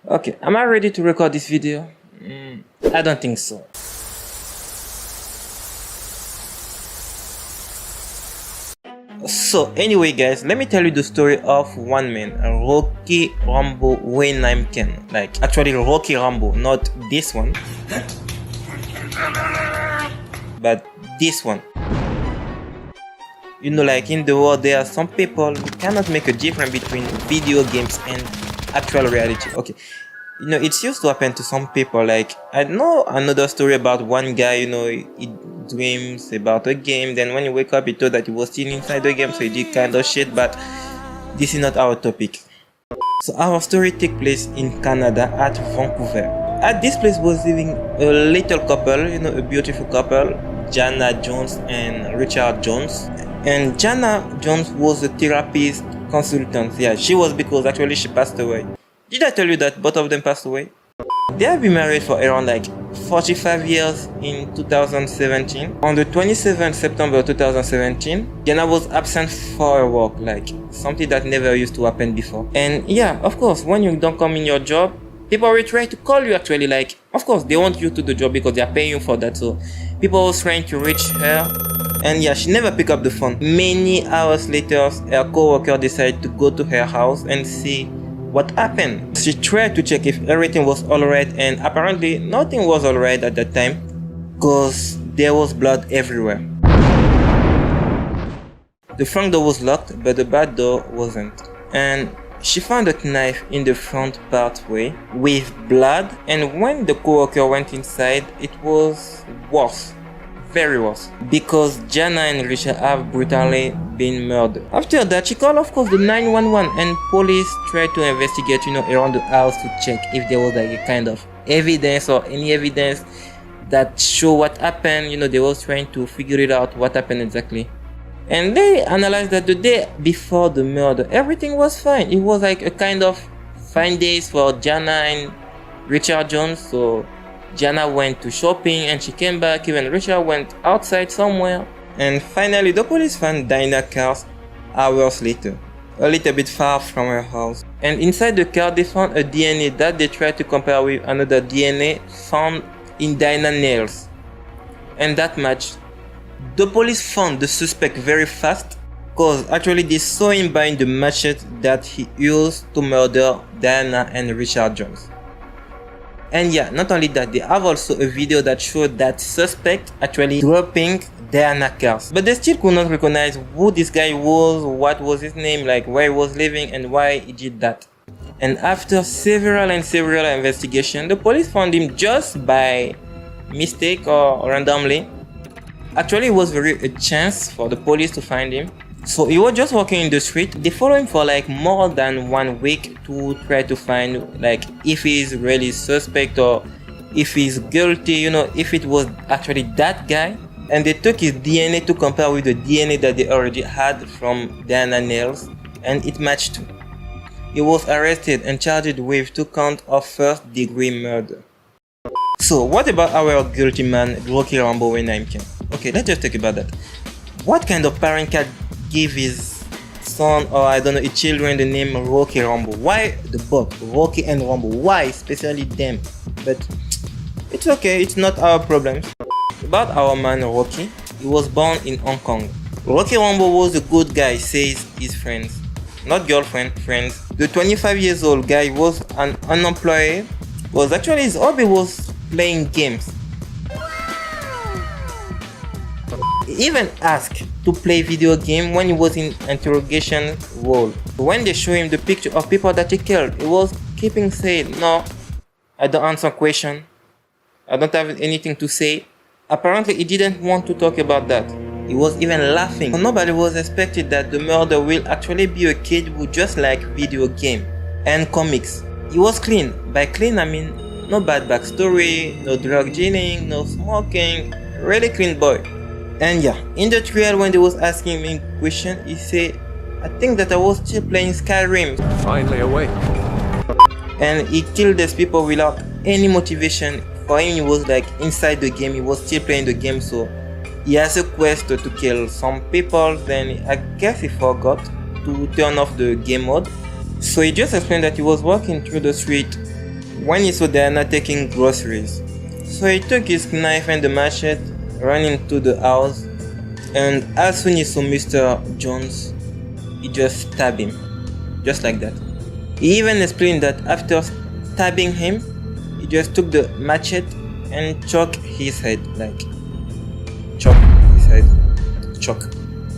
Okay, am I ready to record this video? I don't think so. So anyway guys, let me tell you the story of one man, Rocky Rambo Ken. Like actually Rocky Rambo, not this one, but this one. You know, like in the world there are some people who cannot make a difference between video games and actual reality. Okay, you know, it's used to happen to some people. Like I know another story about one guy, you know, he dreams about a game, then when he wake up he thought that he was still inside the game, so he did kind of shit. But this is not our topic. So our story takes place in Canada at Vancouver. At this place was living a little couple, you know, a beautiful couple, Jana Jones and Richard Jones. And Jana Jones was a therapist consultant. Yeah, she was, because actually she passed away. Did I tell you that both of them passed away? They have been married for around like 45 years in 2017. On the 27th September 2017, Jana was absent for her work, like something that never used to happen before. And yeah, of course, when you don't come in your job, people will try to call you actually. Like, of course, they want you to do the job because they are paying you for that. So people was trying to reach her. And yeah, she never picked up the phone. Many hours later, her co-worker decided to go to her house and see what happened. She tried to check if everything was alright, and apparently nothing was alright at that time because there was blood everywhere. The front door was locked, but the back door wasn't. And she found a knife in the front pathway with blood, and when the co-worker went inside, it was worse. Very worse, because Jana and Richard have brutally been murdered. After that, she called, of course, the 911, and police tried to investigate, you know, around the house to check if there was like a kind of evidence or any evidence that show what happened. You know, they was trying to figure it out, what happened exactly. And they analyzed that the day before the murder, everything was fine. It was like a kind of fine days for Jana and Richard Jones. So Jana went to shopping and she came back, even Richard went outside somewhere. And finally the police found Dinah cars hours later, a little bit far from her house. And inside the car they found a DNA that they tried to compare with another DNA found in Dinah's nails. And that matched. The police found the suspect very fast, because actually they saw him buying the machete that he used to murder Diana and Richard Jones. And yeah, not only that, they have also a video that showed that suspect actually dropping Diana cars. But they still could not recognize who this guy was, what was his name, like where he was living and why he did that. And after several investigations, the police found him just by mistake or randomly. Actually, it was a chance for the police to find him. So he was just walking in the street. They followed him for like more than 1 week to try to find like if he's really suspect or if he's guilty, you know, if it was actually that guy. And they took his DNA to compare with the DNA that they already had from Diana nails, and it matched too. He was arrested and charged with 2 counts of first-degree murder. So what about our guilty man, Rocky Rambo Ken? Okay, let's just talk about that. What kind of parent can give his son, or I don't know, his children the name Rocky Rambo? Why the both Rocky and Rambo? Why especially them? But it's okay, it's not our problem. About our man Rocky, he was born in Hong Kong. Rocky Rambo was a good guy, says his friends, not girlfriend, friends. The 25 years old guy was an unemployed, was actually his hobby was playing games. He even asked to play video game when he was in interrogation role. When they show him the picture of people that he killed, he was keeping saying, "No, I don't answer question. I don't have anything to say." Apparently he didn't want to talk about that. He was even laughing. Nobody was expected that the murderer will actually be a kid who just liked video game and comics. He was clean. By clean I mean no bad backstory, no drug dealing, no smoking, really clean boy. And yeah, in the trial when they was asking me question, he said, "I think that I was still playing Skyrim." Finally awake. And he killed these people without any motivation. For him, he was like inside the game, he was still playing the game, so he has a quest to kill some people. Then I guess he forgot to turn off the game mode. So he just explained that he was walking through the street when he saw they are not taking groceries. So he took his knife and the machete, ran into the house, and as soon as he saw Mr. Jones, he just stabbed him, just like that. He even explained that after stabbing him, he just took the machete and choked his head, like choke his head, choke.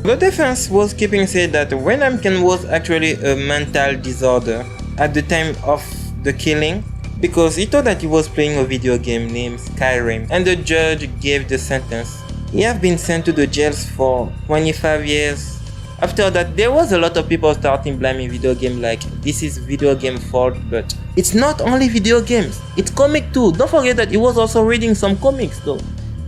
The defense was keeping saying that Wenham was actually a mental disorder at the time of the killing, because he thought that he was playing a video game named Skyrim, and the judge gave the sentence. He have been sent to the jails for 25 years. After that, there was a lot of people starting blaming video game, like this is video game fault, but it's not only video games, it's comic too. Don't forget that he was also reading some comics though.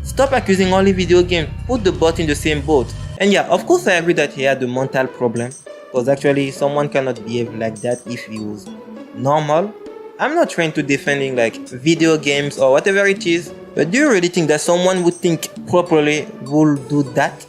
Stop accusing only video game, put the both in the same boat. And yeah, of course I agree that he had a mental problem, because actually someone cannot behave like that if he was normal. I'm not trying to defending like video games or whatever it is, but do you really think that someone would think properly will do that?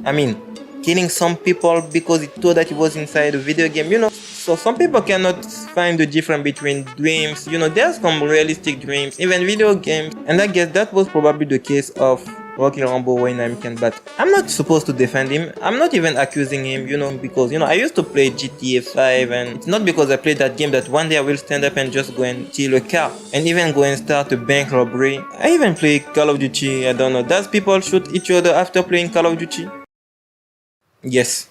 I mean, killing some people because he thought that he was inside a video game, you know. So some people cannot find the difference between dreams, you know, there's some realistic dreams, even video games. And I guess that was probably the case of Rocky Rambo Wenham, but I'm not supposed to defend him. I'm not even accusing him, you know, because, you know, I used to play GTA 5, and it's not because I played that game that one day I will stand up and just go and steal a car and even go and start a bank robbery. I even play Call of Duty, I don't know, does people shoot each other after playing Call of Duty? Yes.